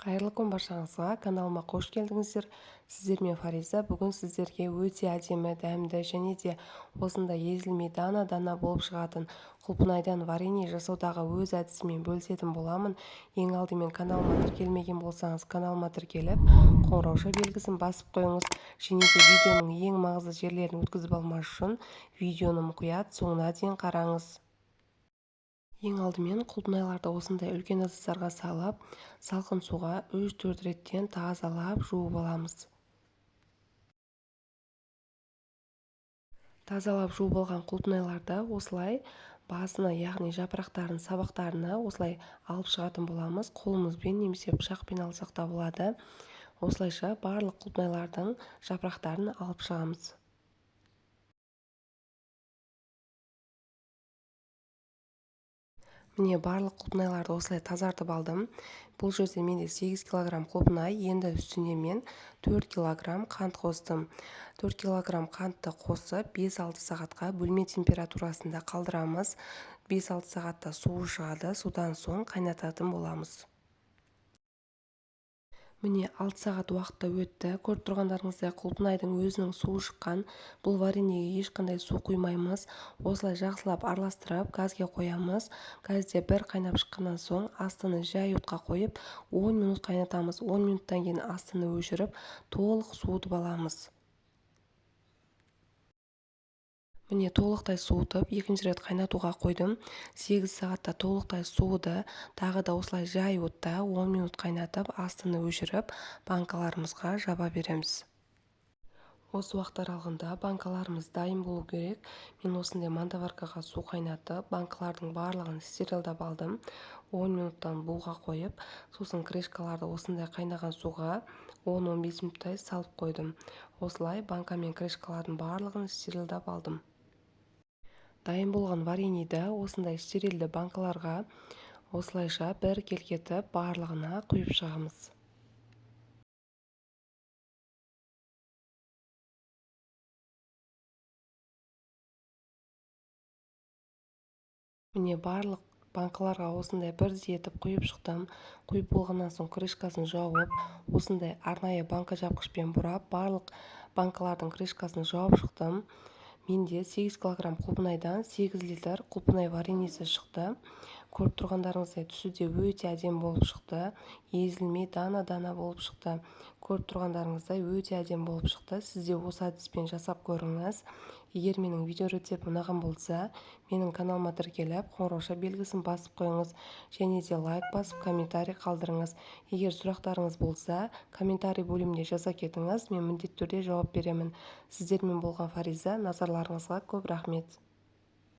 Қайырлы күн баршаңызға, каналыма қош келдіңіздер. Сіздермен Фариза. Бүгін сіздерге өте әдемі, дәмді және де осындай езілмей дана-дана болып шығатын құлпынайдан варенье жасаудағы өз әдісімен бөлісетін боламын. Ең алдымен каналыма тіркелмеген болсаңыз, каналыма тіркеліп, қоңырауша белгісін басып қойыңыз. Және де видеоның ең маңызды жерлерін өткізіп алмас үшін видеоны мұқият соңына дейін қараңыз. Ең алдымен құлпынайларды осындай үлкен ыдыстарға салып, салқын суға 3-4 реттен тазалап жуып аламыз. Тазалап жуып алған құлпынайларды осылай басына, яғни жапырақтарын, сабақтарына осылай алып шығатын боламыз. Қолымызбен немесе пышақпен алсақ та болады. Осылайша барлық құлпынайлардың жапырақтарын алып шығамыз. Міне барлық құлпынайларды осылай тазартып алдым. Бұл жерде менде 8 кг құлпынай, енді үстіне мен 4 кг қант қостым. 4 кг қантты қосып 5-6 сағатқа бөлме температурасында қалдырамыз. 5-6 сағатта суы шығады, содан соң қайнататын боламыз. Міне 6 сағат уақытта өтті. Көріп тұрғандарыңыздай құлпынайдың өзінің суы шыққан. Бұл вареньеге ешқандай су құймаймыз. Осылай жақсылап араластырып газге қоямыз. Газде бір қайнап шыққаннан соң астыны жай отқа қойып 10 минут қайнатамыз. 10 минуттан кейін астыны өшіріп толық суытып аламыз. Міне толықтай суытып, екінші рет қайнатуға қойдым. 8 сағатта толықтай суыды. Тағы да осылай жай отта 10 минут қайнатып, астыны өшіріп, банкаларымызға жаба береміз. Осы уақыт аралығында банкаларымыз дайын болу керек. Мен осындай мантаваркаға су қайнатып, банкалардың барлығын стерилдап алдым. 10 минуттан буға қойып, сосын крышкаларды осындай қайнаған суға 10-15 минуттай салып қойдым. Осылай банка мен крышкалардың барлығын стерилдап алдым. Дайын болған вареньеді осындай стерилді банкаларға осылайша бір келкетіп барлығына құйып шығамыз. Міне барлық банкаларға осындай бірдей етіп құйып шықтым. Құйып болғаннан соң крышкасын жауып, осындай арнайы банка жапқышпен бұрап, барлық банкалардың крышкасын жауып шықтым. Менде 8 кг құлпынайдан 8 литр құлпынай вареньесі шықты. Көріп тұрғандарыңыздай түсі де өте әдемі болып шықты. Езілмей дана-дана болып шықты. Көріп тұрғандарыңыздай өте әдемі болып шықты. Сіз де осы әдіспен жасап көріңіз. Егер менің видео рецепті ұнаған болса, менің каналыма тіркеліп, қоңырауша белгісін басып қойыңыз. Және де лайк басып, комментарий қалдырыңыз. Егер сұрақтарыңыз болса, комментарий бөліміне жаза кетіңіз, мен міндетті түрде жауап беремін. Сіздермен болған Фариза. Назарларыңызға көп рахмет.